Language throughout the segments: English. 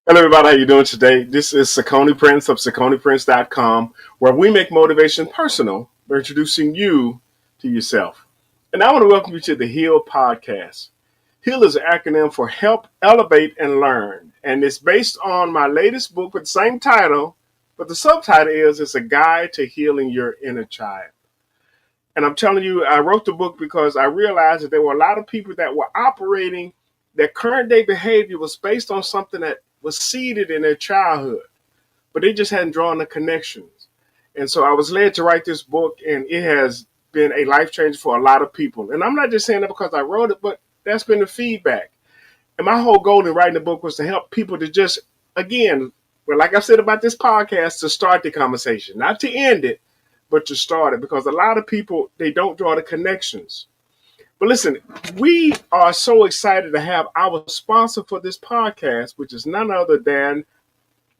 Hello, everybody. How you doing today? This is Sakoni Prince of SakoniPrince.com, where we make motivation personal by introducing you to yourself. And I want to welcome you to the H.E.A.L podcast. H.E.A.L is an acronym for Help, Elevate, and Learn. And it's based on my latest book with the same title, but the subtitle is It's a Guide to Healing Your Inner Child. And I'm telling you, I wrote the book because I realized that there were a lot of people that were operating, their current day behavior was based on something that was seeded in their childhood, but they just hadn't drawn the connections. And so I was led to write this book, and it has been a life changer for a lot of people. And I'm not just saying that because I wrote it, but that's been the feedback. And my whole goal in writing the book was to help people to just, again, well, like I said about this podcast, to start the conversation, not to end it, but to start it, because a lot of people, they don't draw the connections. But listen, we are so excited to have our sponsor for this podcast, which is none other than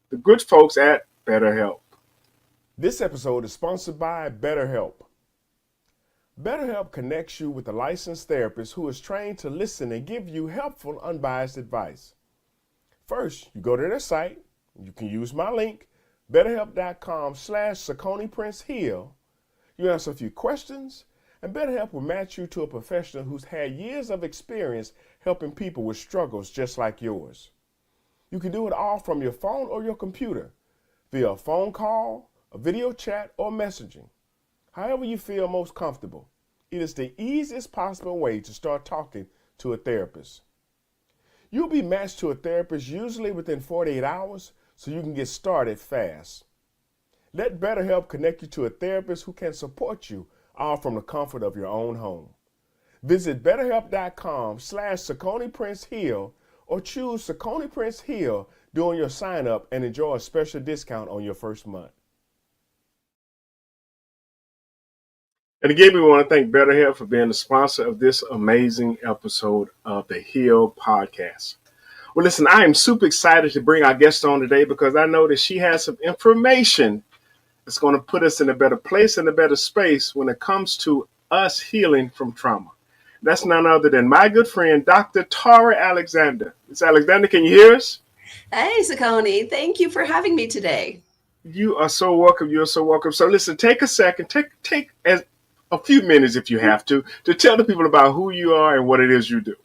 the good folks at BetterHelp. This episode is sponsored by BetterHelp. BetterHelp connects you with a licensed therapist who is trained to listen and give you helpful, unbiased advice. First, you go to their site. You can use my link, betterhelp.com/SakoniPrinceHeal. You answer a few questions, and BetterHelp will match you to a professional who's had years of experience helping people with struggles just like yours. You can do it all from your phone or your computer, via a phone call, a video chat, or messaging. However you feel most comfortable. It is the easiest possible way to start talking to a therapist. You'll be matched to a therapist usually within 48 hours, so you can get started fast. Let BetterHelp connect you to a therapist who can support you all from the comfort of your own home. Visit betterhelp.com/SakoniPrinceHeal or choose SakoniPrinceHeal during your sign up and enjoy a special discount on your first month. And again, we want to thank BetterHelp for being the sponsor of this amazing episode of the H.E.A.L podcast. Well, listen, I am super excited to bring our guest on today because I know that she has some information that's going to put us in a better place and a better space when it comes to us healing from trauma. That's none other than my good friend, Dr. Tara Alexander. Ms. Alexander, can you hear us? Hey, Sakoni. Thank you for having me today. You are so welcome. You're so welcome. So listen, take a second, take a few minutes if you have to tell the people about who you are and what it is you do.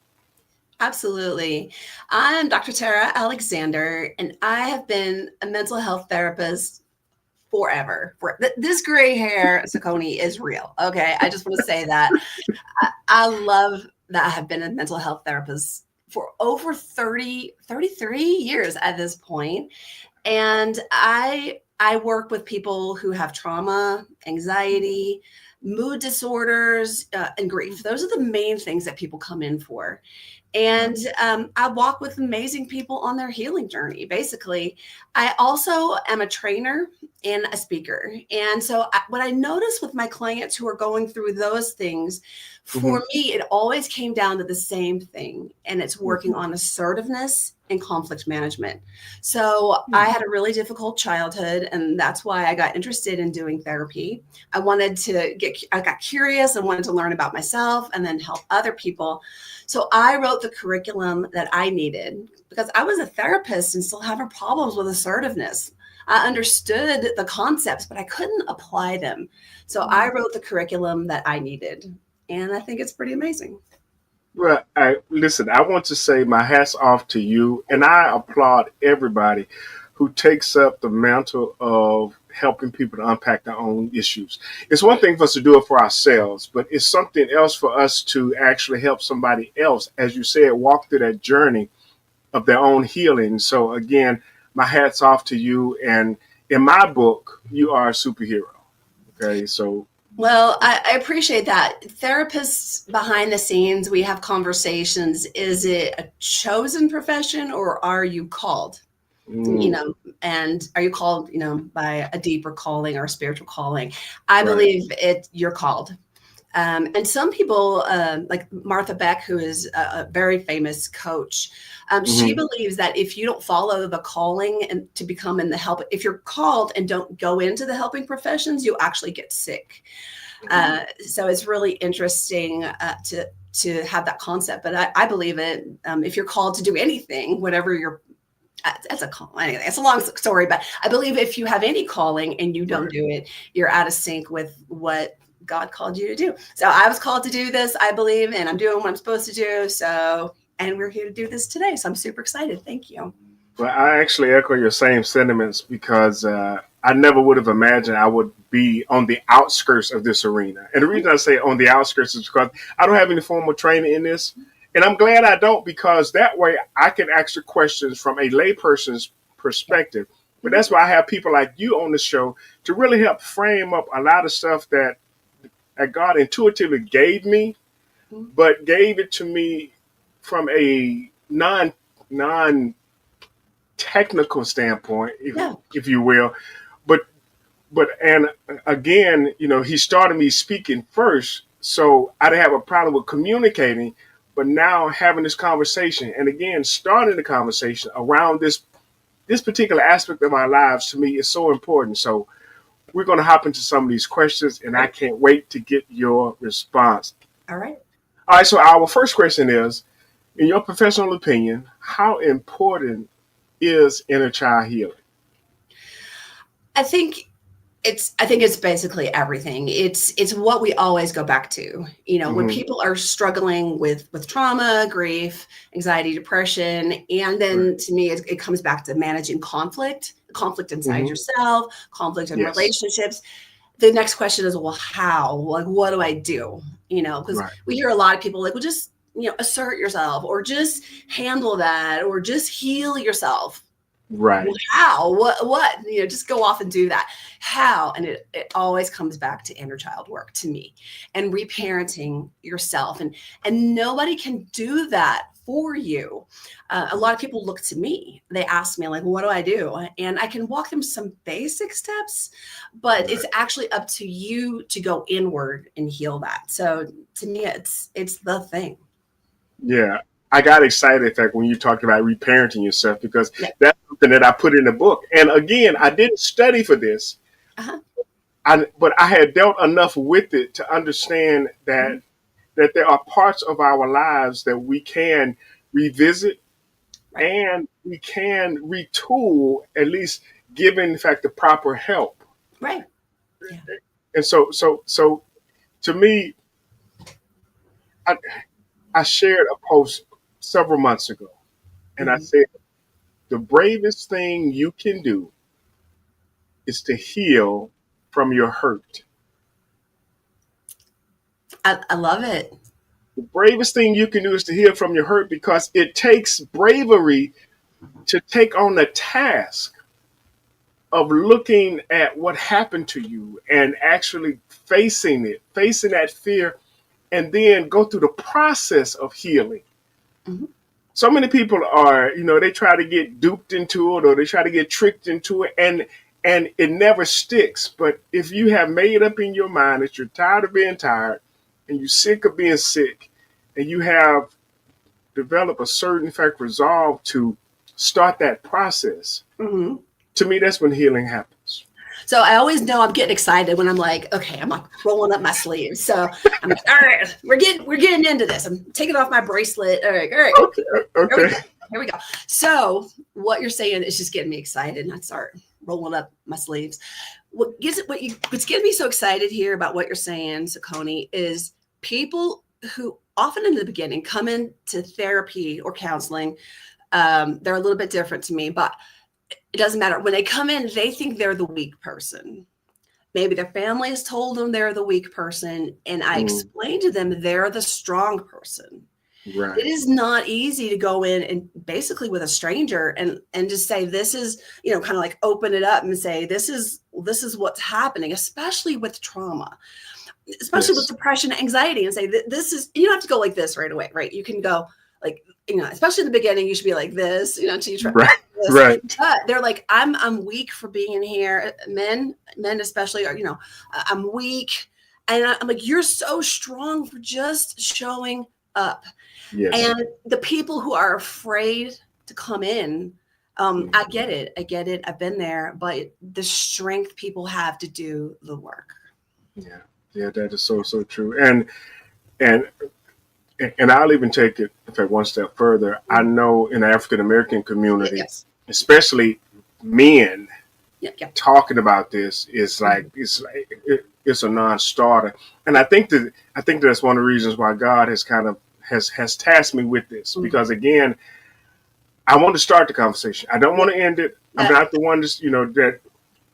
Absolutely. I'm Dr. Tara Alexander, and I have been a mental health therapist forever. This gray hair, Sakoni, is real. Okay. I just want to say that. I love that I have been a mental health therapist for over 33 years at this point. And I work with people who have trauma, anxiety, mood disorders, and grief. Those are the main things that people come in for. And I walk with amazing people on their healing journey. Basically, I also am a trainer and a speaker. And so what I notice with my clients who are going through those things, for me, it always came down to the same thing. And it's working on assertiveness and conflict management. So I had a really difficult childhood, and that's why I got interested in doing therapy. I got curious and wanted to learn about myself and then help other people. So I wrote the curriculum that I needed because I was a therapist and still having problems with assertiveness. I understood the concepts, but I couldn't apply them. So I wrote the curriculum that I needed, and I think it's pretty amazing. Well, I want to say my hat's off to you, and I applaud everybody who takes up the mantle of helping people to unpack their own issues. It's one thing for us to do it for ourselves, but it's something else for us to actually help somebody else, as you said, walk through that journey of their own healing. So again, my hat's off to you. And in my book, you are a superhero. Okay, so. Well, I appreciate that. Therapists behind the scenes, we have conversations. Is it a chosen profession or are you called? And are you called, by a deeper calling or a spiritual calling? I believe you're called. And some people, like Martha Beck, who is a very famous coach, she believes that if you don't follow the calling and to become in the help, if you're called and don't go into the helping professions, you actually get sick. So it's really interesting to have that concept. But I believe it. If you're called to do anything, whatever your That's a call. Anyway, it's a long story, but I believe if you have any calling and you don't Right. do it, you're out of sync with what God called you to do. So I was called to do this, I believe, and I'm doing what I'm supposed to do. So, and we're here to do this today. So I'm super excited. Thank you. Well, I actually echo your same sentiments because I never would have imagined I would be on the outskirts of this arena. And the reason I say on the outskirts is because I don't have any formal training in this. And I'm glad I don't, because that way I can answer questions from a layperson's perspective. But that's why I have people like you on the show to really help frame up a lot of stuff that God intuitively gave me, but gave it to me from a non technical standpoint, Yeah. if you will. But and again, he started me speaking first, so I didn't have a problem with communicating. But now having this conversation, and again starting the conversation around this particular aspect of our lives, to me is so important. So we're going to hop into some of these questions, and I can't wait to get your response. All right. All right. So our first question is, in your professional opinion, how important is inner child healing? I think it's basically everything. It's what we always go back to. When Mm-hmm. people are struggling with trauma, grief, anxiety, depression, and then Right. to me it comes back to managing conflict inside Mm-hmm. yourself, conflict in Yes. relationships. The next question is, well, how? Like, what do I do? Because Right. we hear a lot of people like, well, just assert yourself, or just handle that, or just heal yourself. Well, Right. how? What? Just go off and do that. How? And it always comes back to inner child work to me, and reparenting yourself. And nobody can do that for you. A lot of people look to me. They ask me, like, what do I do? And I can walk them some basic steps, but it's Right. actually up to you to go inward and heal that. So to me, it's the thing. Yeah. I got excited, in fact, when you talked about reparenting yourself, because Yeah. that's something that I put in the book. And again, I didn't study for this, Uh-huh. but I had dealt enough with it to understand Mhm. that there are parts of our lives that we can revisit, Right. and we can retool, at least given, in fact, the proper help. Right. Yeah. And so to me, I, I shared a post several months ago, and I Mhm. said, the bravest thing you can do is to heal from your hurt. I love it. The bravest thing you can do is to heal from your hurt, because it takes bravery to take on the task of looking at what happened to you and actually facing it, facing that fear, and then go through the process of healing. Mhm. So many people are, they try to get duped into it, or they try to get tricked into it, and it never sticks. But if you have made up in your mind that you're tired of being tired, and you're sick of being sick, and you have developed a certain, in fact, resolve to start that process, Mhm. to me, that's when healing happens. So I always know I'm getting excited when I'm like, okay, I'm like rolling up my sleeves. So I'm like, all right, we're getting into this. I'm taking off my bracelet. All right, Okay, here we okay. go. Here we go. So what you're saying is just getting me excited, and I start rolling up my sleeves. What's getting me so excited here about what you're saying, Sakoni, is people who often in the beginning come into therapy or counseling. They're a little bit different to me, but it doesn't matter. When they come in, they think they're the weak person. Maybe their family has told them they're the weak person, and I Mm, explain to them they're the strong person. It right. is not easy to go in and basically with a stranger and just say this is, kind of like open it up and say this is what's happening, especially with trauma, especially with Yes. depression, anxiety, and say this is, you don't have to go like this right away, right? You can go like, especially in the beginning, you should be like this, until you try Right. this. Right. But they're like, I'm weak for being here. Men especially are, I'm weak. And I'm like, you're so strong for just showing up. Yes. And the people who are afraid to come in, I Mhm. get it. I get it. I've been there, but the strength people have to do the work. Yeah. Yeah, that is so true. And and I'll even take it, in fact, one step further. I Mhm. know in the African American community, Yes. especially men Yeah, yeah. talking about this is Mhm. like it's a non-starter. And I think that's one of the reasons why God has kind of has tasked me with this, Mhm. because again, I want to start the conversation. I don't Yeah, want to end it. I'm that, not the one to, that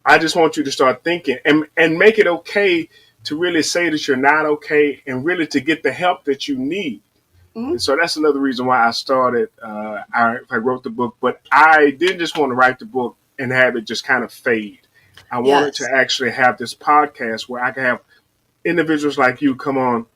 I just want you to start thinking and make it okay to really say that you're not okay, and really to get the help that you need. And mhm. so that's another reason why I started. I wrote the book, but I didn't just want to write the book and have it just kind of fade. I wanted to Yes. actually have this podcast where I can have individuals like you come on,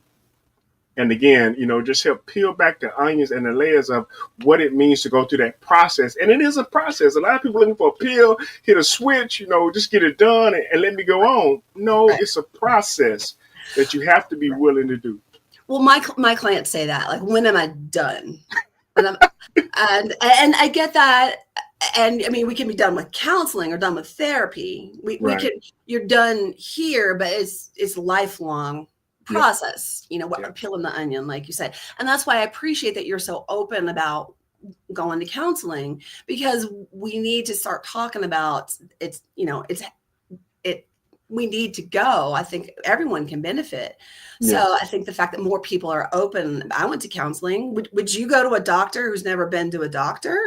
and again, just help peel back the onions and the layers of what it means to go through that process. And it is a process. A lot of people looking for a pill, hit a switch, just get it done and let me go on. No, Right. it's a process that you have to be Right. willing to do. Well, my clients say that, like, when am I done? And I'm and I get that. And I mean, we can be done with counseling or done with therapy. We Right. can, you're done here, but it's a lifelong Yep. process, Yep. peeling the onion, like you said. And that's why I appreciate that you're so open about going to counseling, because we need to start talking about it. We need to go. I think everyone can benefit. Yeah. So I think the fact that more people are open. I went to counseling. Would you go to a doctor who's never been to a doctor?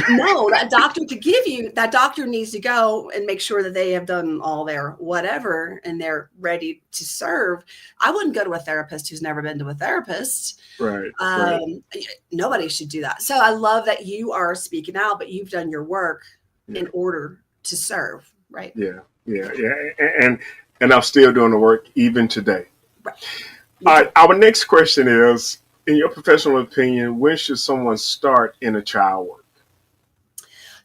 No, that doctor needs to go and make sure that they have done all their whatever and they're ready to serve. I wouldn't go to a therapist who's never been to a therapist. Right. Right. Um, Nobody should do that. So I love that you are speaking out, but you've done your work Yeah. in order to serve, right? Yeah. Yeah. Yeah. And I'm still doing the work even today. Right. Me All too. right. Our next question is, in your professional opinion, when should someone start inner child work?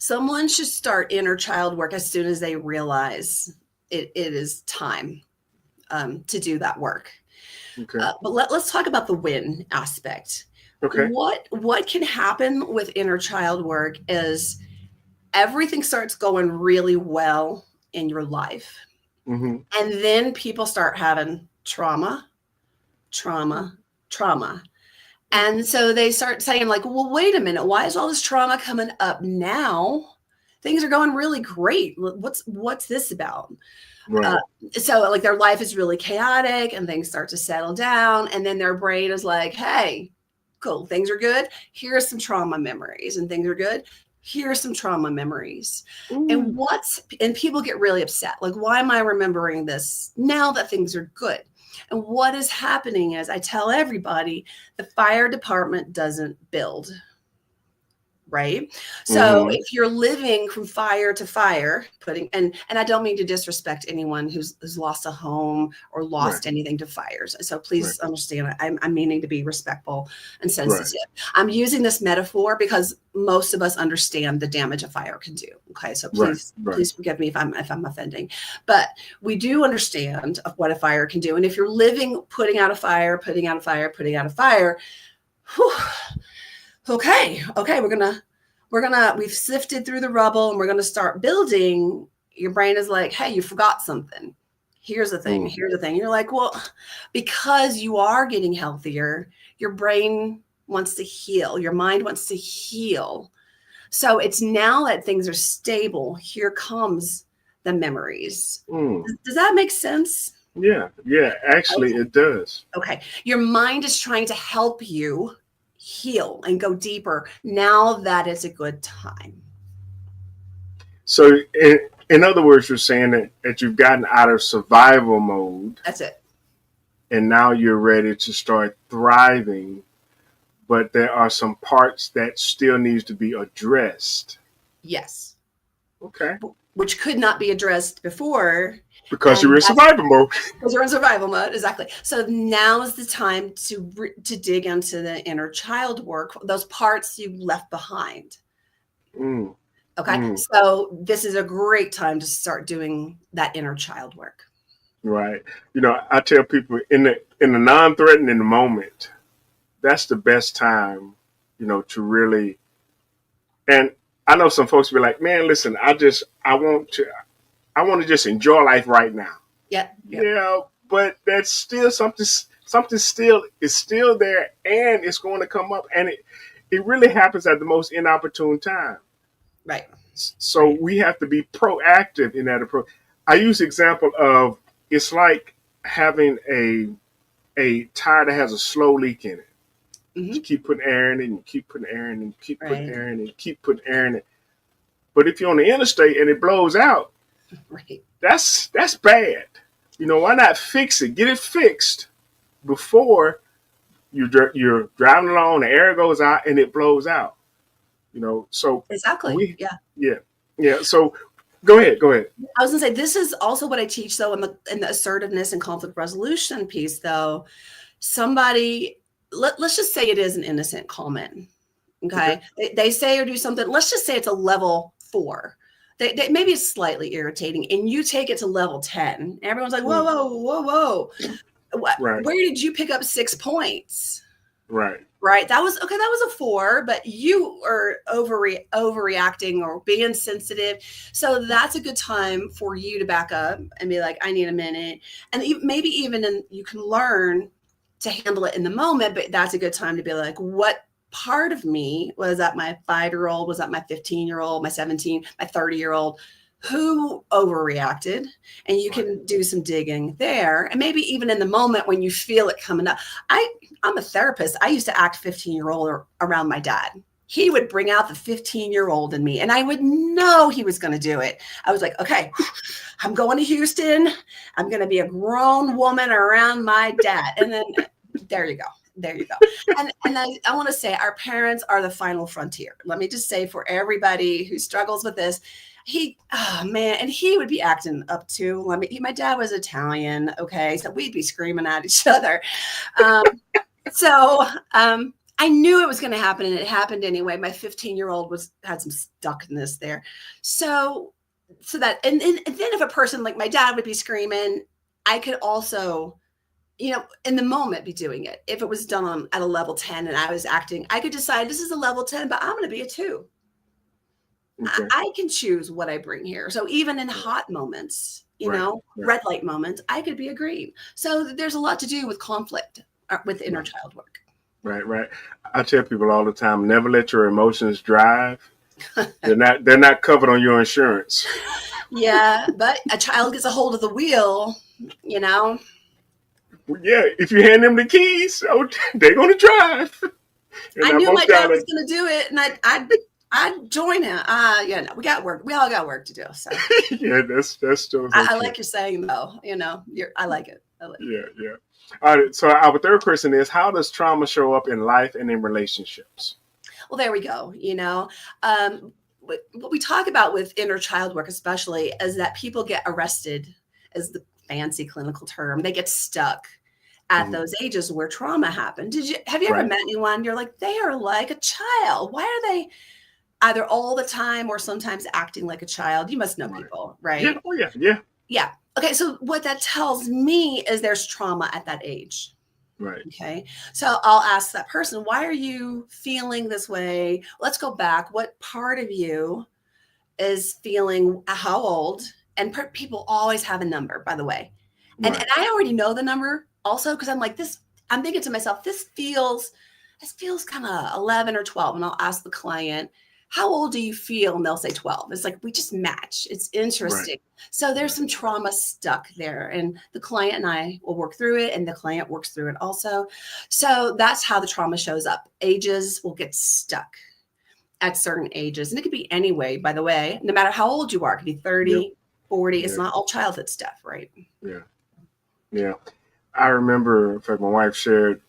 Someone should start inner child work as soon as they realize it is time to do that work. Okay. But let's talk about the win aspect. Okay. What can happen with inner child work is everything starts going really well in your life, Mm-hmm. and then people start having trauma, trauma, trauma. And so they start saying, like, well, wait a minute, why is all this trauma coming up now? Things are going really great. What's this about? Uh, Right. so like their life is really chaotic and things start to settle down. And then their brain is like, hey, cool, things are good. Here are some trauma memories, and things are good. Here are some trauma memories. Ooh. And people get really upset. Like, why am I remembering this now that things are good? And what is happening is, I tell everybody, the fire department doesn't build, right? So Mm-hmm. if you're living from fire to fire, putting and I don't mean to disrespect anyone who's lost a home or Right. lost anything to fires. So Right. please understand, I'm meaning to be respectful and Right. sensitive. I'm using this metaphor because most of us understand the damage a fire can do. Okay, so Right. Right. please forgive me if I'm offending, but we do understand of what a fire can do. And if you're living putting out a fire, putting out a fire, putting out a fire, whew, okay, we've sifted through the rubble and we're gonna start building. Your brain is like, hey, you forgot something. Here's the thing, Mm. here's the thing. You're like, well, because you are getting healthier, your brain wants to heal, your mind wants to heal. So it's now that things are stable, here comes the memories. Mm. Does that make sense? Yeah. Yeah. Actually, it does. Okay. Your mind is trying to help you heal and go deeper now that it's a good time. So, in other words, you're saying that you've gotten out of survival mode That's it. and now you're ready to start thriving, but there are some parts that still needs to be addressed. Yes. Okay. Which could not be addressed before. Because you're And in that's survival mode. because you're in survival mode. Exactly. So now is the time to dig into the inner child work, those parts you left behind. Mm. Okay. Mm. So this is a great time to start doing that inner child work. Right. I tell people in the non-threatening moment, that's the best time, to really. And I know some folks be like, "Man, listen, I want to just enjoy life right now." Yep. Yep. Yeah, but that's still something. Something still is still there, and it's going to come up, and it really happens at the most inopportune time. Right. So we have to be proactive in that approach. I use the example of it's like having a tire that has a slow leak in it. You Hmm. keep putting air in it, and you keep putting air in it, and you keep putting Right. air in it, and you keep putting air in it. But if you're on the interstate and it blows out, Right. that's bad. Why not fix it? Get it fixed before you're driving along, the air goes out and it blows out. So Exactly. we, Yeah. yeah, yeah. So go ahead, go ahead. I was gonna say this is also what I teach though in the assertiveness and conflict resolution piece though. Somebody let's just say it is an innocent comment. Okay. Okay. They say or do something. Let's just say it's a level 4. Maybe it's slightly irritating and you take it to level 10. Everyone's like, whoa, Mm, whoa, whoa, whoa. right, Where did you pick up 6 points? right, Right. That was okay. That was a 4, but you are overreacting or being sensitive. So that's a good time for you to back up and be like, I need a minute. And maybe even you can learn to handle it in the moment, but that's a good time to be like, what part of me was that my 5-year-old, was that my 15-year-old, my 17, my 30-year-old who overreacted? And you right, can do some digging there. And maybe even in the moment when you feel it coming up. I'm a therapist. I used to act 15-year-old around my dad. He would bring out the 15-year-old in me and I would know he was going to do it. I was like, okay, I'm going to Houston. I'm going to be a grown woman around my dad. And then there you go. There you go. And I want to say our parents are the final frontier. Let me just say for everybody who struggles with this, oh man, and he would be acting up too. My dad was Italian. Okay. So we'd be screaming at each other. Um, so I knew it was going to happen, and it happened anyway. My 15-year-old had some stuckness there. So that and then if a person like my dad would be screaming, I could also, in the moment be doing it. If it was done at a level 10 and I was acting, I could decide this is a level 10, but I'm going to be a 2. okay, I can choose what I bring here. So even in hot moments, right, right, red light moments, I could be a green. So there's a lot to do with conflict, with inner right, child work. right, right. I tell people all the time, never let your emotions drive. They're not covered on your insurance. Yeah, but a child gets a hold of the wheel, you know. Yeah, if you hand them the keys, they're gonna drive. And I I knew my most dad down was going to do it, and I'd join him. Yeah, no, we got work. We all got work to do. So yeah, that's still so I true. like your saying though. I like it. Yeah, yeah. All right. So our third question is: how does trauma show up in life and in relationships? Well, there we go. What we talk about with inner child work, especially, is that people get arrested, as the fancy clinical term. They get stuck at Mhm. those ages where trauma happened. Have you ever Right. met anyone? You're like, they are like a child. Why are they either all the time or sometimes acting like a child? You must know Right. people, Yeah. right? Oh yeah. Yeah. Yeah. Okay. So what that tells me is there's trauma at that age. Right. Okay. So I'll ask that person, why are you feeling this way? Let's go back. What part of you is feeling how old? And people always have a number, by the way. And Right. I already know the number also because I'm like, I'm thinking to myself, this feels kind of 11 or 12. And I'll ask the client, how old do you feel? And they'll say 12. It's like, we just match. It's Right. interesting. So there's Right. some trauma stuck there. And the client and I will work through it, and the client works through it also. So that's how the trauma shows up. Ages will get stuck at certain ages. And it could be any way, by the way, no matter how old you are. It could be Yep. 30, 40. It's Yeah. not all childhood stuff, right? Yeah. Yeah. I remember, in fact, my wife shared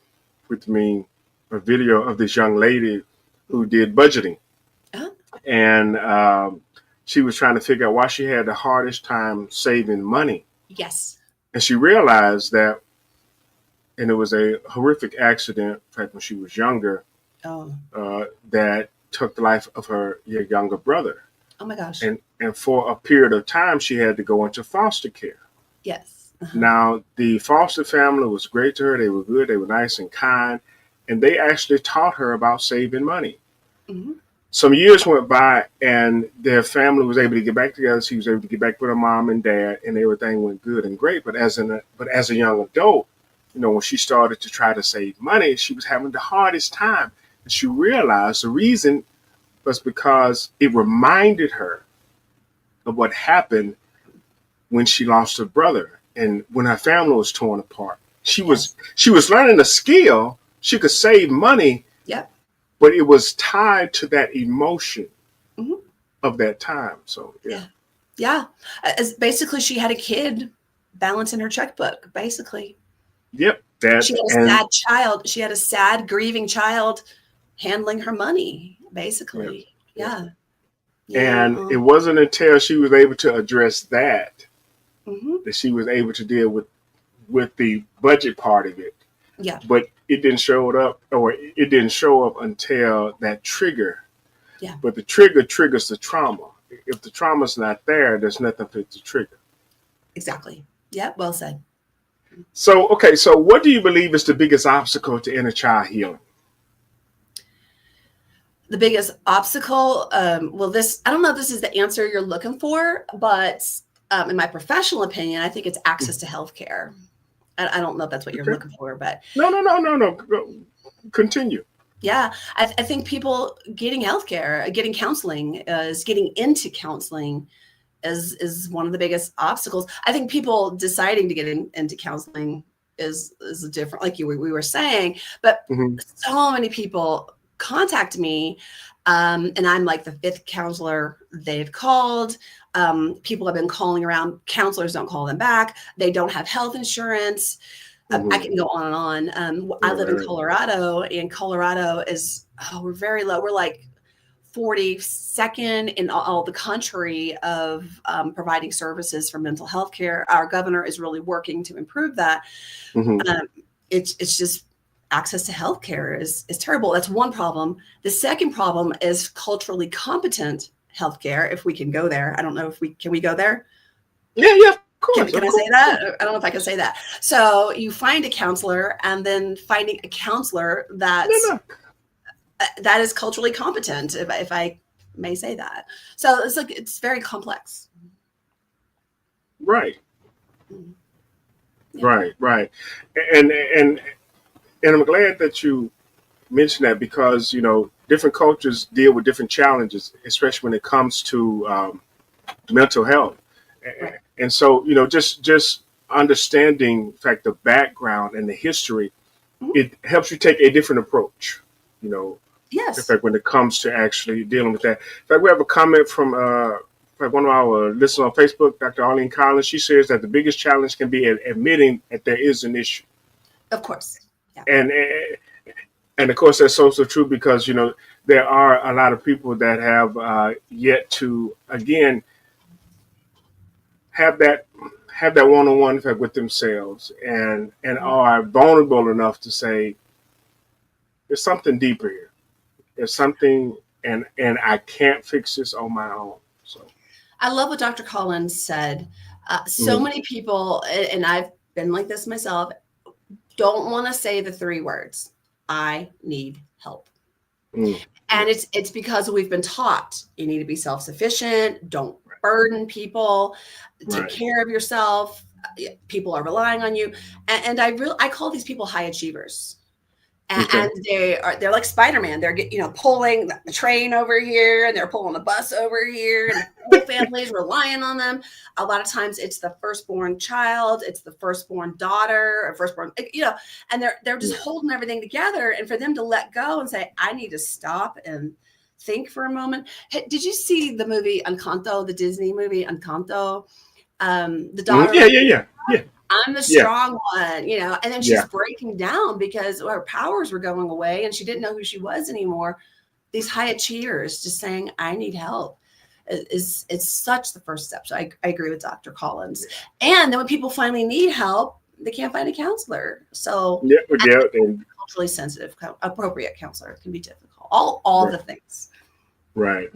with me a video of this young lady who did budgeting, Uh-huh. and she was trying to figure out why she had the hardest time saving money, Yes. and she realized that, and it was a horrific accident, in fact, when she was younger, Oh, that took the life of her younger brother. oh my gosh. And for a period of time, she had to go into foster care. Yes. Uh-huh. Now, the foster family was great to her. They were good. They were nice and kind. And they actually taught her about saving money. Mhm. Some years went by, and their family was able to get back together. She was able to get back with her mom and dad, and everything went good and great. But as a young adult, when she started to try to save money, she was having the hardest time. And she realized the reason was because it reminded her of what happened when she lost her brother and when her family was torn apart. Yes. She was learning a skill. She could save money, Yep. but it was tied to that emotion Hmm. of that time. So yeah. Yeah. Yeah. As basically, she had a kid balancing her checkbook, basically. Yep. That She had a and sad child. She had a sad, grieving child handling her money, yeah, basically. yeah. Yeah. Yeah. And it wasn't until she was able to address that Mhm. that she was able to deal with the budget part of it. Yeah. But it didn't show it up, or it didn't show up until that trigger. Yeah. But the trigger triggers the trauma. If the trauma's not there, there's nothing for it to trigger. Exactly. Yeah. Well said. So, okay, so what do you believe is the biggest obstacle to inner child healing? The biggest obstacle, well, this, I don't know if this is the answer you're looking for, but in my professional opinion, I think it's access to healthcare. I don't know if that's what you're Okay. looking for, but No. Continue. yeah, I think people getting healthcare, getting counseling, is getting into counseling is one of the biggest obstacles. I think people deciding to get into counseling is a different, like we were saying, but Hmm. so many people contact me, and I'm like the fifth counselor they've called. People have been calling around. Counselors don't call them back. They don't have health insurance. I Hmm. can go on and on. I live in Colorado, and Colorado is, we're very low. We're like 42nd in all the country of providing services for mental health care. Our governor is really working to improve that. Hmm. Um, it's just access to health care is terrible. That's one problem. The second problem is culturally competent healthcare. If we can go there, I don't know if can we go there? Yeah, of Can, course, can of I course. say that? I don't know if I can say that. So you find a counselor, and then finding a counselor No. that is culturally competent, if I may say that. So it's like, it's very complex. Right, Yeah. right. And I'm glad that you mentioned that because different cultures deal with different challenges, especially when it comes to mental health. Right. And so just understanding, in fact, the background and the history, Mhm. it helps you take a different approach. In Yes. fact, when it comes to actually dealing with that. In fact, we have a comment from like one of our listeners on Facebook, Dr. Arlene Collins. She says that the biggest challenge can be admitting that there is an issue. Of course. Yeah. And of course, that's also true because there are a lot of people that have yet to again have that one-on-one effect with themselves and are vulnerable enough to say there's something deeper here. There's something, and I can't fix this on my own. So. I love what Dr. Collins said. So Mhm. many people, and I've been like this myself, don't want to say the three words, I need help. Mm. And it's because we've been taught you need to be self-sufficient, don't burden people, take Right. care of yourself. People are relying on you. And I call these people high achievers. Okay. And they're like Spider-Man. They're pulling the train over here, and they're pulling the bus over here, and the whole family's relying on them. A lot of times it's the firstborn child, it's the firstborn daughter, or firstborn, and they're just holding everything together. And for them to let go and say, I need to stop and think for a moment. Hey, did you see the movie Encanto, the Disney movie Encanto? The daughter, Yeah. I'm the Yeah. strong one, and then she's Yeah. breaking down because her powers were going away and she didn't know who she was anymore. These high achievers just saying, I need help is such the first step. So I agree with Dr. Collins. And then when people finally need help, they can't find a counselor. So Yeah. And culturally sensitive, appropriate counselor can be difficult. All right. the things. Right.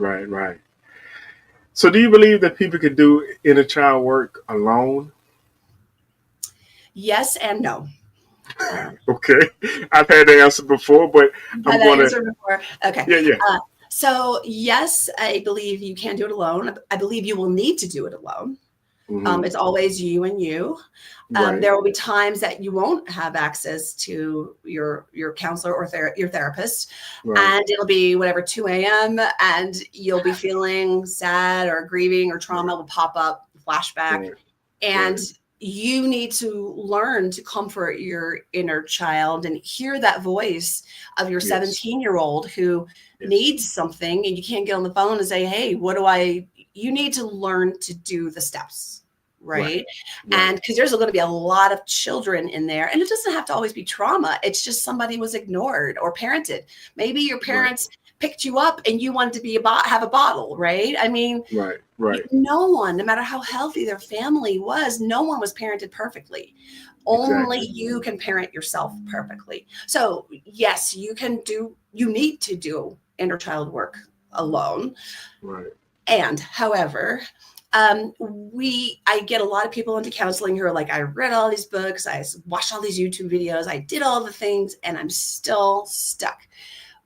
So do you believe that people could do inner child work alone? Yes and no. Okay. I've had the answer before, but I'm Had that going to. answer before? Okay. Yeah. So yes, I believe you can do it alone. I believe you will need to do it alone. Mm-hmm. It's always you and you. Right. There will be times that you won't have access to your counselor or your therapist, Right. and it'll be whatever 2 a.m. and you'll be feeling sad or grieving or trauma will pop up, flashback, Right. and Right. you need to learn to comfort your inner child and hear that voice of your Yes. 17-year-old who Yes. needs something, and you can't get on the phone and say, hey, what do I, you need to learn to do the steps, Right. right? Right. And because there's going to be a lot of children in there, and it doesn't have to always be trauma. It's just somebody was ignored or parented. Maybe your Right. parents picked you up and you wanted to be have a bottle, right? I mean, Right. Right. no one, no matter how healthy their family was, no one was parented perfectly. Only Exactly. you can parent yourself perfectly. So yes, you need to do inner child work alone. Right. And however, I get a lot of people into counseling who are like, I read all these books, I watched all these YouTube videos, I did all the things, and I'm still stuck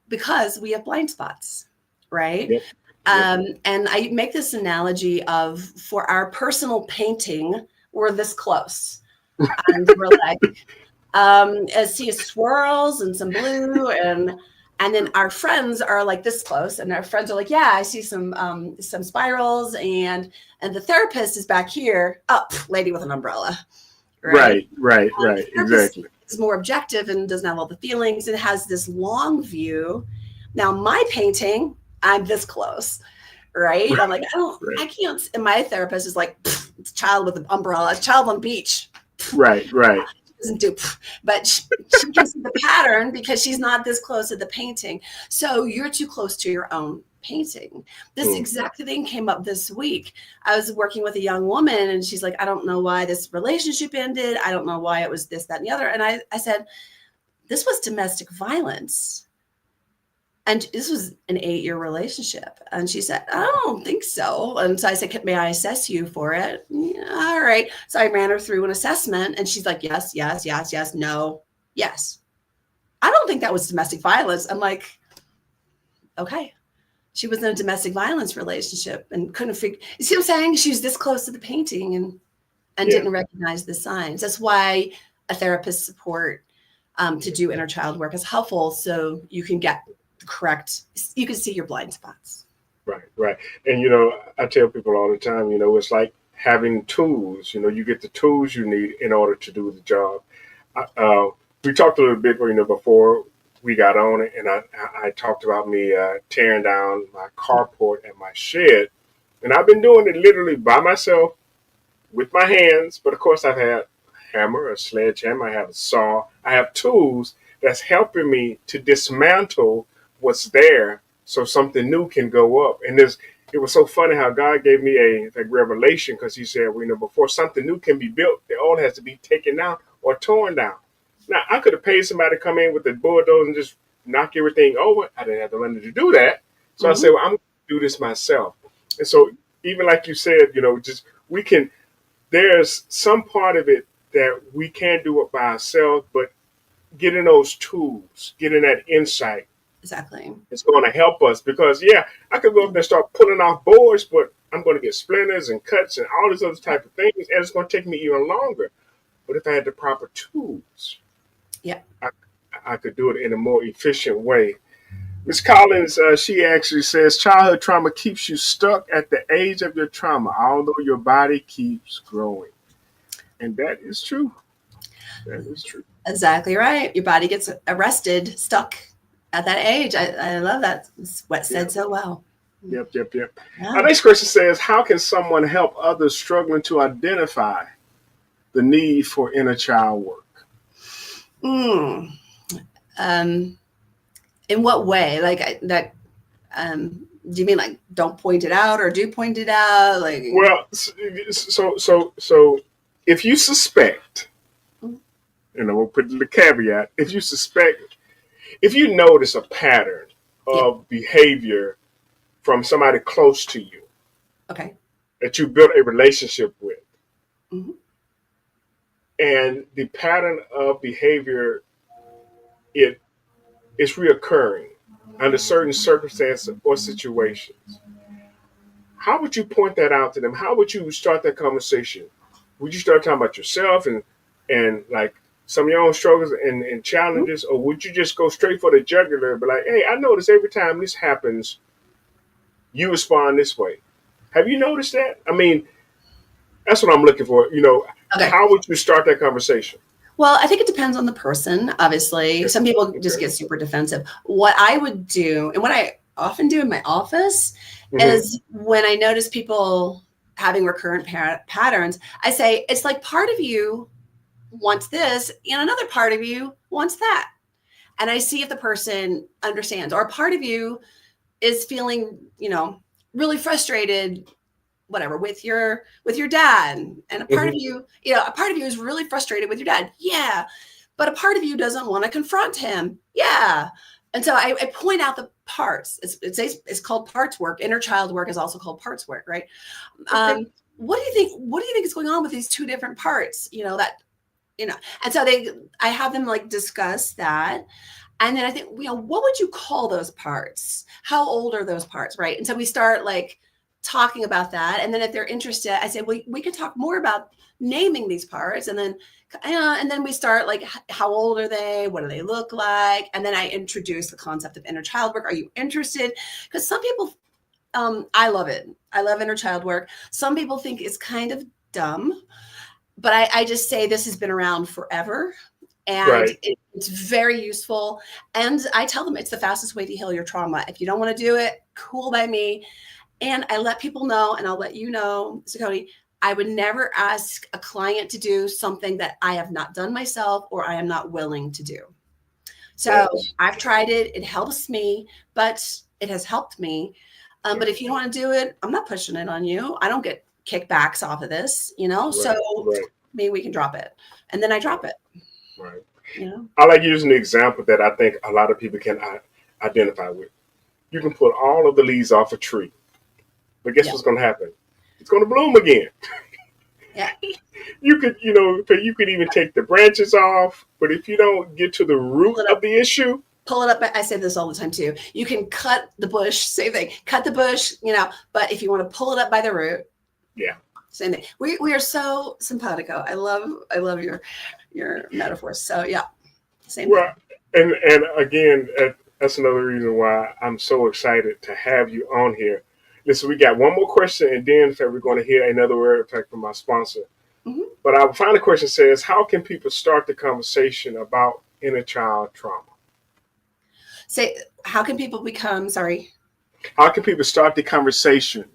because we have blind spots, right? Yep. Yep. And I make this analogy of, for our personal painting, we're this close, and we're like, I see swirls and some blue, and then our friends are like this close, and our friends are like, yeah, I see some spirals, and the therapist is back here, up, lady with an umbrella, right? Right. Right. The Right. therapist Exactly. is more objective and doesn't have all the feelings. It has this long view. Now my painting, I'm this close, right? I'm like, Right. I can't. And my therapist is like, it's a child with an umbrella, a child on the beach. Right. Right. Doesn't do, but she can see the pattern because she's not this close to the painting. So you're too close to your own painting. This Mm. exact thing came up this week. I was working with a young woman and she's like, I don't know why this relationship ended. I don't know why it was this, that, and the other. And I said, this was domestic violence. And this was an 8-year relationship. And she said, I don't think so. And so I said, may I assess you for it? Yeah, all right. So I ran her through an assessment and she's like, yes, yes, yes, yes, no, yes. I don't think that was domestic violence. I'm like, okay. She was in a domestic violence relationship and couldn't figure, you see what I'm saying? She was this close to the painting and Yeah. didn't recognize the signs. That's why a therapist support to do inner child work is helpful. So you can get correct, you can see your blind spots. Right. Right. And I tell people all the time, it's like having tools. You get the tools you need in order to do the job. We talked a little bit, before we got on it, and I talked about me tearing down my carport and my shed, and I've been doing it literally by myself with my hands. But of course, I've had a hammer, a sledgehammer, I have a saw, I have tools that's helping me to dismantle what's there so something new can go up. And it was so funny how God gave me a revelation, because He said, well, before something new can be built, the old has to be taken down or torn down. Now, I could have paid somebody to come in with a bulldozer and just knock everything over. I didn't have the money to do that. So I said, well, I'm going to do this myself. And so, even like you said, just we can, there's some part of it that we can't do it by ourselves, but getting those tools, getting that insight, Exactly. it's going to help us. Because, yeah, I could go up there and start pulling off boards, but I'm going to get splinters and cuts and all these other type of things, and it's going to take me even longer. But if I had the proper tools, Yeah. I could do it in a more efficient way. Ms. Collins, she actually says childhood trauma keeps you stuck at the age of your trauma, although your body keeps growing. And that is true. That is true. Exactly right. Your body gets arrested, stuck at that age. I love that. It's what said Yep. so well. Yep. Yep. Yep. Yeah. Our next question says, how can someone help others struggling to identify the need for inner child work? Mm. In what way? Like that? Do you mean like don't point it out or do point it out? Like, Well, so if you suspect, we'll put the caveat, if you notice a pattern yeah. of behavior from somebody close to you Okay. that you built a relationship with, Mm-hmm. and the pattern of behavior is reoccurring under certain circumstances or situations, how would you point that out to them? How would you start that conversation? Would you start talking about yourself and like some of your own struggles and challenges, or would you just go straight for the jugular and be like, hey, I notice every time this happens, you respond this way. Have you noticed that? I mean, that's what I'm looking for. Okay. How would you start that conversation? Well, I think it depends on the person, obviously. Okay. Some people just Okay. get super defensive. What I would do, and what I often do in my office, Mm-hmm. is when I notice people having recurrent patterns, I say, it's like part of you wants this, and another part of you wants that. And I see if the person understands, or a part of you is feeling, really frustrated, whatever, with your dad, and a part of Mm-hmm. you, a part of you is really frustrated with your dad. Yeah. But a part of you doesn't want to confront him. Yeah. And so I point out the parts. It's called parts work. Inner child work is also called parts work, right? Okay. What do you think? What do you think is going on with these two different parts? And so I have them like discuss that. And then I think, what would you call those parts? How old are those parts? Right. And so we start like talking about that. And then if they're interested, I say, well, we can talk more about naming these parts. And then we start like, how old are they? What do they look like? And then I introduce the concept of inner child work. Are you interested? Because some people, I love it. I love inner child work. Some people think it's kind of dumb, but I just say this has been around forever, and Right. it's very useful. And I tell them it's the fastest way to heal your trauma. If you don't want to do it, cool by me. And I let people know, and I'll let you know, Cody, I would never ask a client to do something that I have not done myself or I am not willing to do. So Yes. I've tried it. It helps me, but it has helped me. But if you don't want to do it, I'm not pushing it on you. I don't get kickbacks off of this, so Right. Right. maybe we can drop it. And then I drop it, Right. you know? I like using the example that I think a lot of people can identify with. You can pull all of the leaves off a tree, but guess Yeah. what's going to happen? It's going to bloom again. Yeah. You could, you could even take the branches off, but if you don't get to the root Pull it of up. the issue, Pull it up. I say this all the time too. You can cut the bush, same thing. Cut the bush, but if you want to pull it up by the root, yeah, same thing. We are so simpatico. I love your metaphors. So yeah, same thing. well, and again, that's another reason why I'm so excited to have you on here. Listen, we got one more question, and then in fact, we're going to hear another word in fact from my sponsor. Mm-hmm. But our final question says, how can people start the conversation about inner child trauma? Say, how can people become, sorry. How can people start the conversation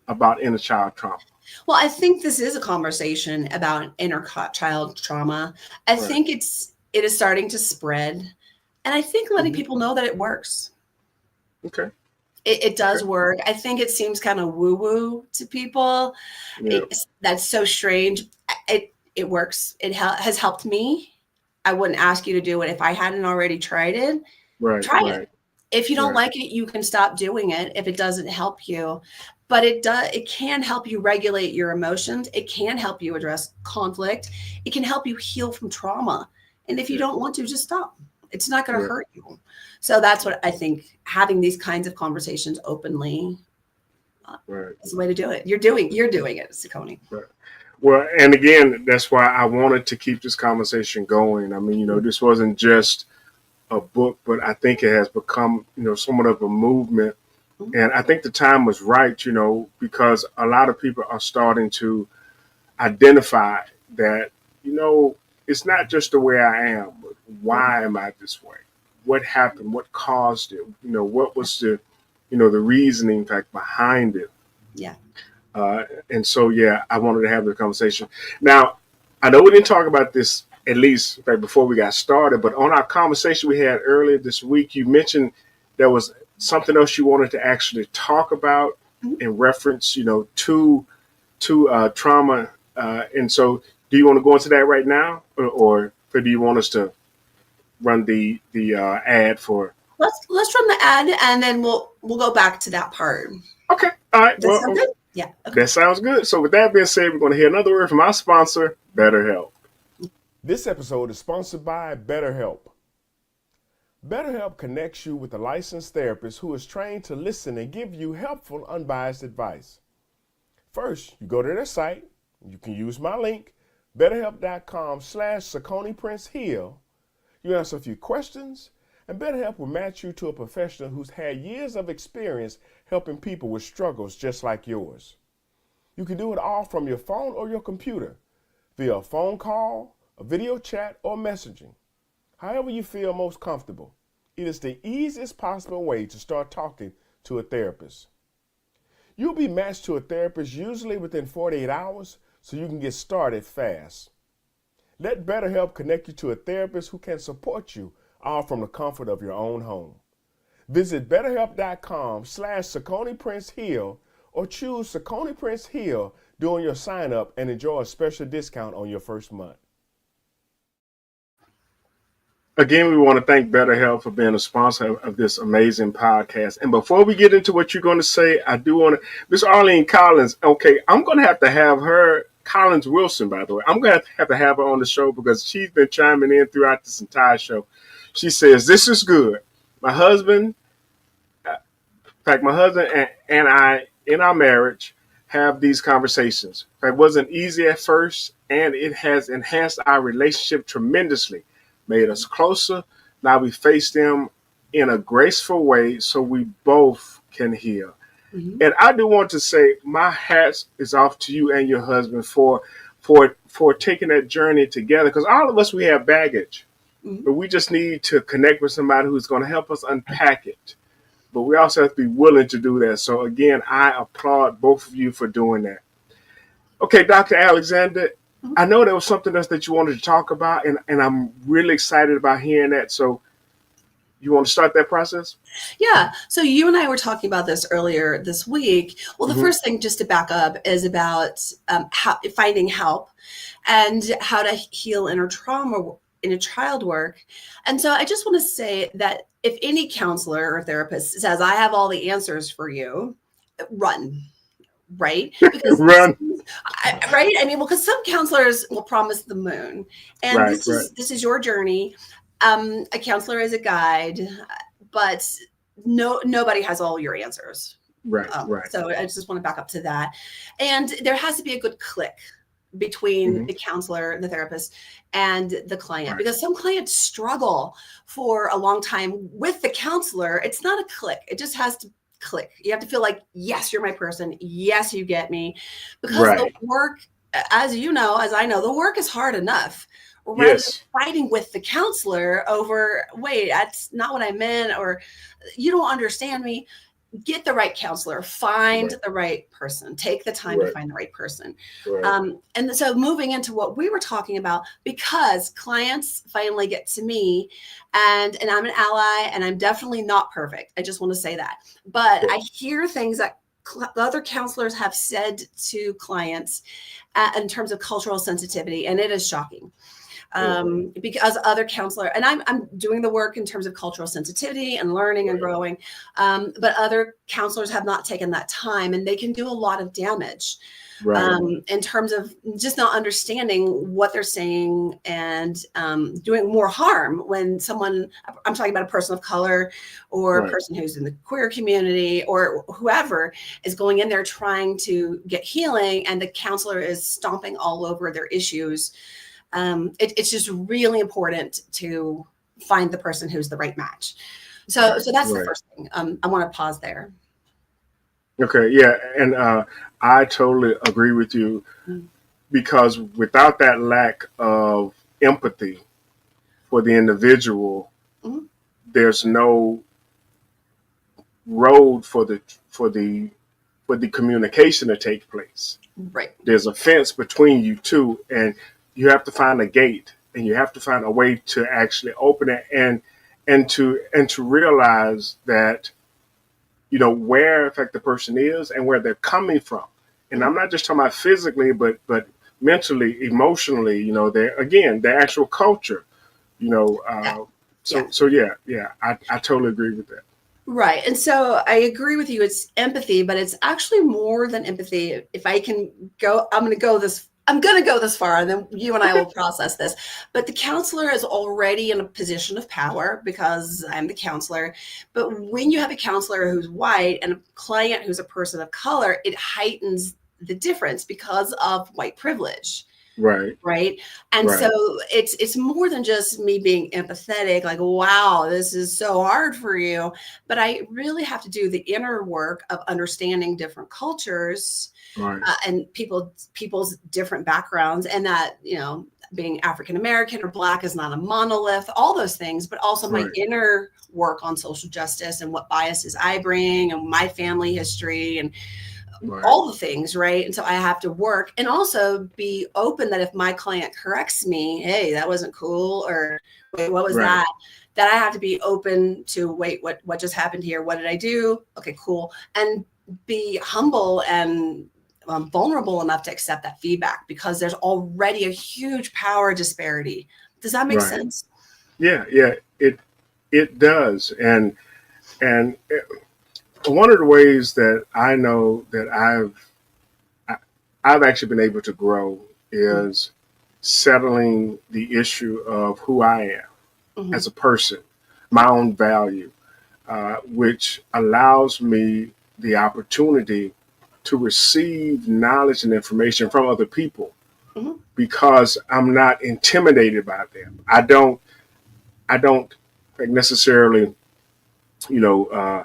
about inner child trauma? Well, I think this is a conversation about inner child trauma. I Right. think it is starting to spread. And I think letting Mhm. people know that it works. Okay. It does Okay. work. I think it seems kind of woo-woo to people. Yeah. That's so strange. It works. It has helped me. I wouldn't ask you to do it if I hadn't already tried it. Right. Try it. Right. If you don't Right. like it, you can stop doing it if it doesn't help you. But it can help you regulate your emotions. It can help you address conflict. It can help you heal from trauma. And if you Yeah. don't want to, just stop. It's not going to Right. hurt you. So that's what I think, having these kinds of conversations openly Right. is the way to do it. You're doing it, Saccone. Right. Well, and again, that's why I wanted to keep this conversation going. I mean, this wasn't just a book, but I think it has become, somewhat of a movement. Mhm. And I think the time was right, because a lot of people are starting to identify that, it's not just the way I am, but why am I this way? What happened? What caused it? What was the reasoning, in fact, behind it? Yeah. And so, yeah, I wanted to have the conversation. Now, I know we didn't talk about this, at least in fact, before we got started, but on our conversation we had earlier this week, you mentioned there was something else you wanted to actually talk about Mhm. in reference, to trauma. And so, do you want to go into that right now, or do you want us to run the ad for? Let's run the ad, and then we'll go back to that part. Okay, all right. Does that Well, sound good? Yeah. Okay. that sounds good. So, with that being said, we're going to hear another word from our sponsor, BetterHelp. This episode is sponsored by BetterHelp. BetterHelp connects you with a licensed therapist who is trained to listen and give you helpful, unbiased advice. First, you go to their site. You can use my link, betterhelp.com/SaconiPrinceHeal. You answer a few questions, and BetterHelp will match you to a professional who's had years of experience helping people with struggles just like yours. You can do it all from your phone or your computer, via a phone call, a video chat, or messaging. However you feel most comfortable. It is the easiest possible way to start talking to a therapist. You'll be matched to a therapist usually within 48 hours, so you can get started fast. Let BetterHelp connect you to a therapist who can support you, all from the comfort of your own home. Visit betterhelp.com/SaconiPrinceHeal or choose Saconi Prince Heal during your sign up and enjoy a special discount on your first month. Again, we want to thank BetterHelp for being a sponsor of this amazing podcast. And before we get into what you're going to say, I do want to, Miss Arlene Collins, okay, I'm going to have her, Collins Wilson, by the way, I'm going to have her on the show because she's been chiming in throughout this entire show. She says, this is good. My husband and I, in our marriage, have these conversations. It wasn't easy at first, and it has enhanced our relationship tremendously, made us closer. Now we face them in a graceful way so we both can heal. Mm-hmm. And I do want to say my hat is off to you and your husband for taking that journey together, because all of us, we have baggage. Mm-hmm. But we just need to connect with somebody who's going to help us unpack it. But we also have to be willing to do that. So again, I applaud both of you for doing that. Okay, Dr. Alexander, I know there was something else that you wanted to talk about, and I'm really excited about hearing that. So you want to start that process? Yeah. So you and I were talking about this earlier this week. Well, the first thing, just to back up, is about finding help and how to heal inner trauma in a child work. And so I just want to say that if any counselor or therapist says, I have all the answers for you, run. Right? Because run. Right? I mean, well, because some counselors will promise the moon. And this is your journey. A counselor is a guide, but nobody has all your answers. Right. So I just want to back up to that. And there has to be a good click between the counselor, the therapist, and the client, because some clients struggle for a long time with the counselor. It's not a click. It just has to click. You have to feel like, yes, you're my person. Yes, you get me. Because the work, as you know, as I know, the work is hard enough. Rather than fighting with the counselor over, wait, that's not what I meant, or you don't understand me. Get the right counselor, find the right person, take the time to find the right person. And so moving into what we were talking about, because clients finally get to me, and I'm an ally, and I'm definitely not perfect. I just want to say that. But I hear things that other counselors have said to clients in terms of cultural sensitivity, and it is shocking. Because other counselor, and I'm doing the work in terms of cultural sensitivity and learning and growing, but other counselors have not taken that time, and they can do a lot of damage in terms of just not understanding what they're saying, and doing more harm when someone, I'm talking about a person of color or a person who's in the queer community or whoever, is going in there trying to get healing, and the counselor is stomping all over their issues. It's just really important to find the person who's the right match. So that's the first thing. I want to pause there. Okay. Yeah. And I totally agree with you, because without that lack of empathy for the individual, there's no road for the communication to take place. Right. There's a fence between you two, and you have to find a gate, and you have to find a way to actually open it, and to realize that, you know, where in fact the person is and where they're coming from. And I'm not just talking about physically, but mentally, emotionally, you know, their actual culture, you know. I totally agree with that. Right. And so I agree with you. It's empathy, but it's actually more than empathy. If I can go, I'm going to go this far, and then you and I will process this. But the counselor is already in a position of power because I'm the counselor. But when you have a counselor who's white and a client who's a person of color, it heightens the difference because of white privilege. Right. Right. And Right. so it's more than just me being empathetic, like, wow, this is so hard for you. But I really have to do the inner work of understanding different cultures, Right. and people's different backgrounds, and that, being African American or Black is not a monolith, all those things, but also my Right. inner work on social justice and what biases I bring and my family history and Right. all the things, right? And so I have to work and also be open that if my client corrects me, hey, that wasn't cool, or wait, what was Right. that I have to be open to, wait, what just happened here? What did I do? Okay, cool. And be humble and vulnerable enough to accept that feedback, because there's already a huge power disparity. Does that make Right. sense? Yeah. Yeah. It does. And one of the ways that I know that I've actually been able to grow is settling the issue of who I am Mm-hmm. as a person, my own value, which allows me the opportunity to receive knowledge and information from other people Mm-hmm. because I'm not intimidated by them. I don't necessarily, you know,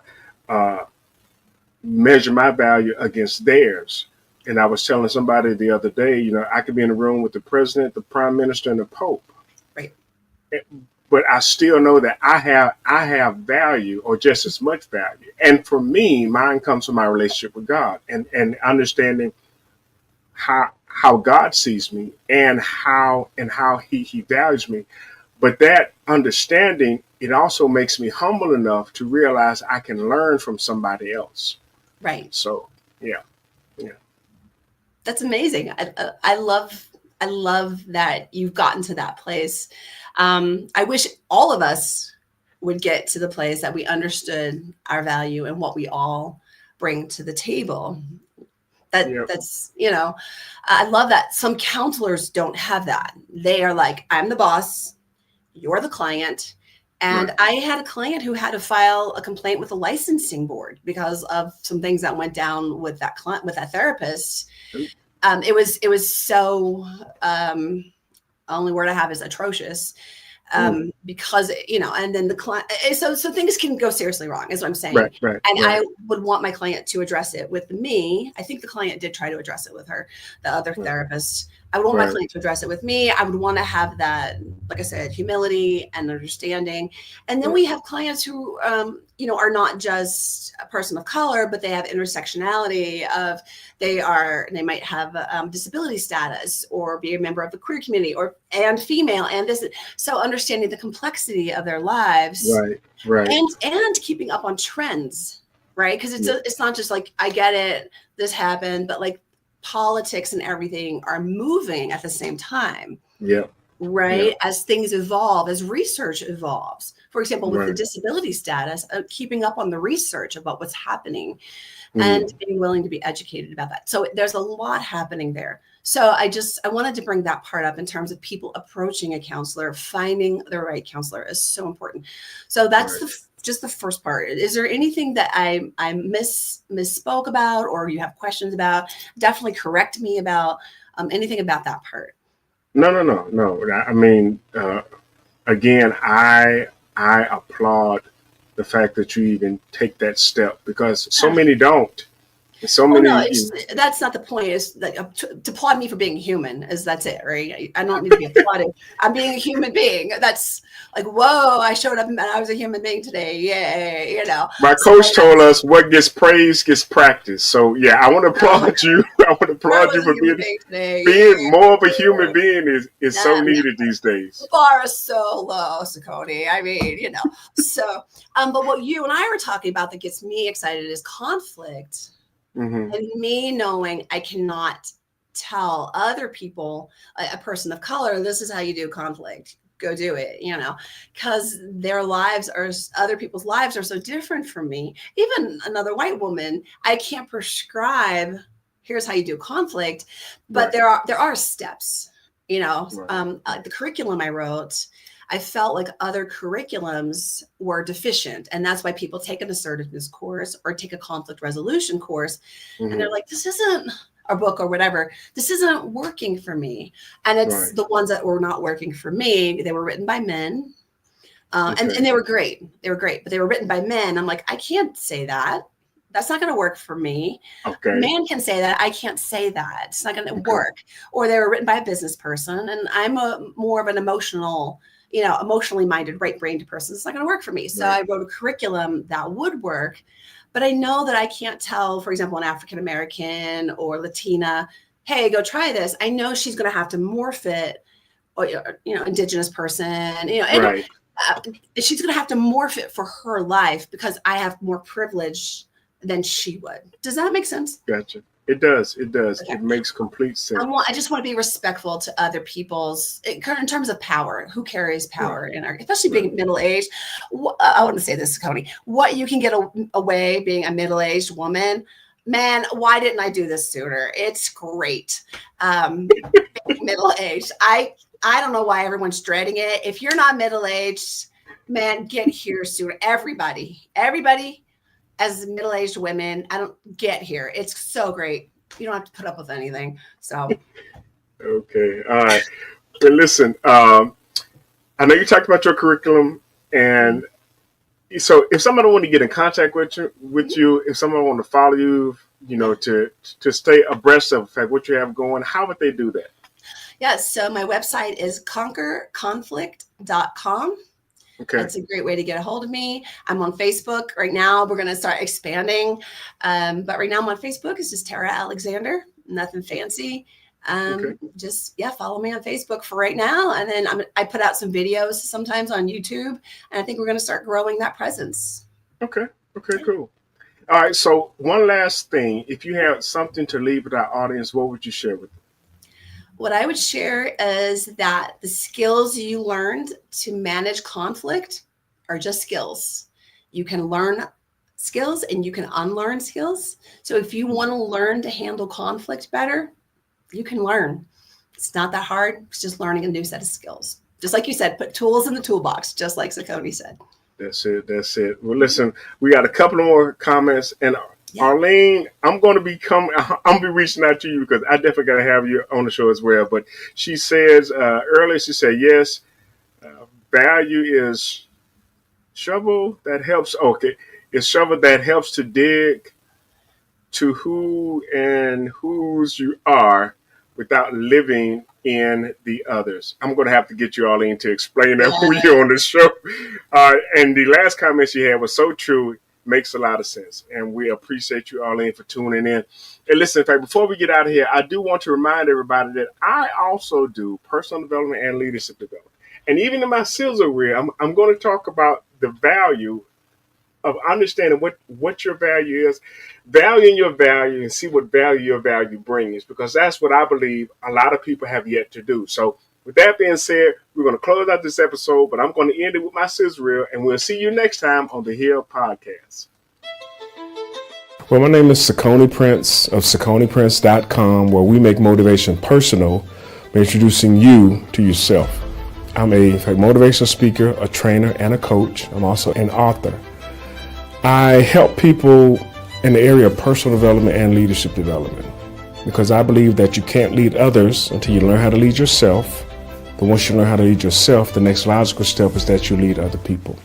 measure my value against theirs. And I was telling somebody the other day, I could be in a room with the president, the prime minister, and the pope, Right. but I still know that I have value, or just as much value. And for me, mine comes from my relationship with God, and understanding how God sees me, and how he values me. But that understanding, it also makes me humble enough to realize I can learn from somebody else. Right. So yeah, yeah, That's amazing. I love that you've gotten to that place. I wish all of us would get to the place that we understood our value and what we all bring to the table. yeah, That's I love that some counselors don't have that. They are like, I'm the boss, you're the client. And right, I had a client who had to file a complaint with the licensing board because of some things that went down with that client, with that therapist. It was so, only word I have is atrocious, mm, because and then the client, so things can go seriously wrong, is what I'm saying. right, right, And right, I would want my client to address it with me. I think the client did try to address it with her, the other right, therapist. I would want my right, client to address it with me. I would want to have that, like I said, humility and understanding. And then yeah, we have clients who, are not just a person of color, but they have intersectionality of, they might have disability status, or be a member of the queer community, and female, and this. So understanding the complexity of their lives, right, right, and keeping up on trends, right? Because yeah, it's not just like, I get it, this happened, but like politics and everything are moving at the same time, yeah, yeah, right? As things evolve, as research evolves. For example, with the right, disability status, keeping up on the research about what's happening, and mm, being willing to be educated about that. So there's a lot happening there. So I wanted to bring that part up in terms of people approaching a counselor. Finding the right counselor is so important. So that's right. just the first part. Is there anything that I misspoke about, or you have questions about? Definitely correct me about anything about that part. No, no, no, no. I mean, again, I applaud the fact that you even take that step, because so Ah. many don't. So Oh no, many, that's not the point. Is like, to applaud me for being human, is that's it, right? I don't need to be applauded. I'm being a human being. That's like, whoa, I showed up and I was a human being today. Yay, my So coach told that's, us, what gets praised gets practiced. So yeah, I want to oh my applaud you. I want to God, I applaud you was a for human being being today. being more of a human Yay. being is so Nah, nah. needed these The days. bar is so low, Sakoni. I mean, So, but what you and I were talking about that gets me excited is conflict. Hmm. And me knowing I cannot tell other people, a person of color, this is how you do conflict. Go do it, because other people's lives are so different from me. Even another white woman, I can't prescribe, here's how you do conflict, but Right, there are steps. right, The curriculum I wrote, I felt like other curriculums were deficient. And that's why people take an assertiveness course or take a conflict resolution course. And hmm, they're like, this isn't or book or whatever, this isn't working for me. And it's the ones that were not working for me. They were written by men. And they were great. They were great, but they were written by men. I'm like, I can't say that. That's not going to work for me. Okay. A man can say that. I can't say that. It's not going to work. Or they were written by a business person, and I'm more of an emotionally minded, right-brained person. It's not going to work for me. So I wrote a curriculum that would work, but I know that I can't tell, for example, an African-American or Latina, hey, go try this. I know she's going to have to morph it, or, indigenous person, she's going to have to morph it for her life because I have more privilege than she would. Does that make sense? Gotcha. It does. It does. Okay. It makes complete sense. I just want to be respectful to other people's, in terms of power. Who carries power in our, especially being middle-aged. I want to say this, Connie. What you can get away being a middle-aged woman, man, why didn't I do this sooner? It's great. Middle-aged. I don't know why everyone's dreading it. If you're not middle-aged, man, get here sooner. Everybody. As middle-aged women, I don't get here. It's so great. You don't have to put up with anything. So. Okay. All right. But listen, I know you talked about your curriculum, and so if somebody want to get in contact with you, if someone want to follow you, to stay abreast of what you have going, how would they do that? Yes. So my website is conquerconflict.com. Okay. That's a great way to get a hold of me. I'm on Facebook right now. We're going to start expanding. But right now I'm on Facebook. It's just Tara Alexander, nothing fancy. Just follow me on Facebook for right now. And then I put out some videos sometimes on YouTube, and I think we're going to start growing that presence. Okay. Cool. All right. So one last thing, if you have something to leave with our audience, what would you share with them? What I would share is that the skills you learned to manage conflict are just skills. You can learn skills and you can unlearn skills. So if you want to learn to handle conflict better, you can learn. It's not that hard. It's just learning a new set of skills. Just like you said, put tools in the toolbox, just like Connie said. That's it. Well, listen, we got a couple of more comments, and Arlene, I'm going to be reaching out to you because I definitely got to have you on the show as well. But she says earlier, she said, yes, value is shovel that helps. Okay. It's shovel that helps to dig to who and whose you are without living in the others. I'm going to have to get you, Arlene, to explain that when you're on the show. And the last comment she had was so true. Makes a lot of sense. And we appreciate you, Arlene, for tuning in. And listen, in fact, before we get out of here, I do want to remind everybody that I also do personal development and leadership development. And even in my sales career, I'm going to talk about the value of understanding what your value is, valuing your value, and see what value your value brings, because that's what I believe a lot of people have yet to do. So with that being said, we're going to close out this episode, but I'm going to end it with my sizzle reel, and we'll see you next time on the H.E.A.L podcast. Well, my name is Sakoni Prince of SakoniPrince.com, where we make motivation personal by introducing you to yourself. I'm a motivational speaker, a trainer, and a coach. I'm also an author. I help people in the area of personal development and leadership development, because I believe that you can't lead others until you learn how to lead yourself. But once you learn how to lead yourself, the next logical step is that you lead other people.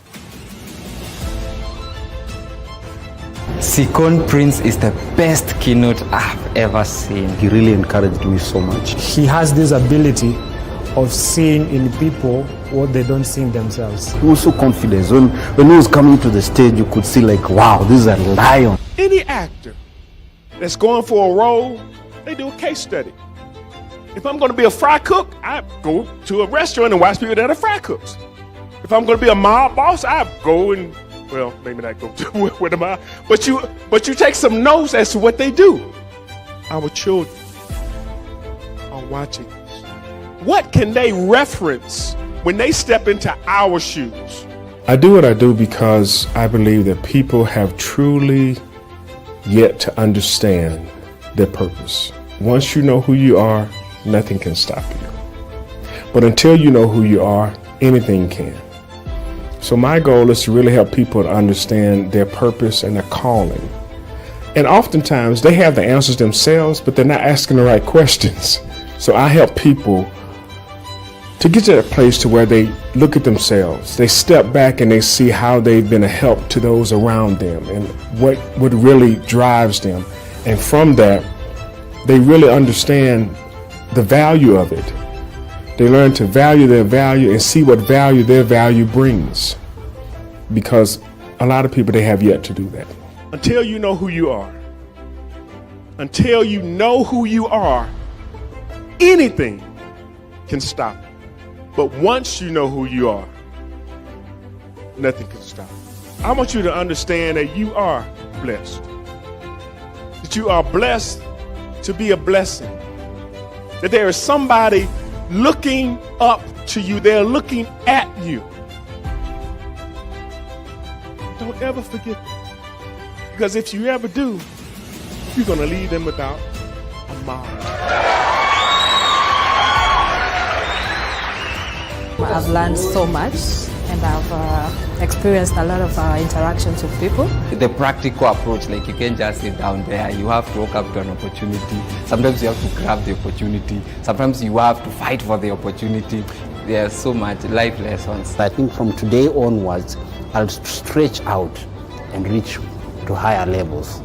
Sakoni Prince is the best keynote I've ever seen. He really encouraged me so much. He has this ability of seeing in people what they don't see in themselves. He was so confident. When he was coming to the stage, you could see like, wow, this is a lion. Any actor that's going for a role, they do a case study. If I'm going to be a fry cook, I go to a restaurant and watch people that are fry cooks. If I'm going to be a mob boss, I go and, well, maybe not go to where the mob, but you take some notes as to what they do. Our children are watching this. What can they reference when they step into our shoes? I do what I do because I believe that people have truly yet to understand their purpose. Once you know who you are, nothing can stop you. But until you know who you are, anything can. So my goal is to really help people to understand their purpose and their calling. And oftentimes they have the answers themselves, but they're not asking the right questions. So I help people to get to that place to where they look at themselves, they step back and they see how they've been a help to those around them and what really drives them. And from that, they really understand the value of it. They learn to value their value and see what value their value brings. Because a lot of people, they have yet to do that. Until you know who you are, anything can stop it. But once you know who you are, nothing can stop it. I want you to understand that you are blessed. That you are blessed to be a blessing. That there is somebody looking up to you. They're looking at you. Don't ever forget that. Because if you ever do, you're going to leave them without a mind. I've learned so much and I've experienced a lot of interactions with people. The practical approach, like you can't just sit down there, you have to walk up to an opportunity. Sometimes you have to grab the opportunity. Sometimes you have to fight for the opportunity. There's so much life lessons. I think from today onwards, I'll stretch out and reach to higher levels.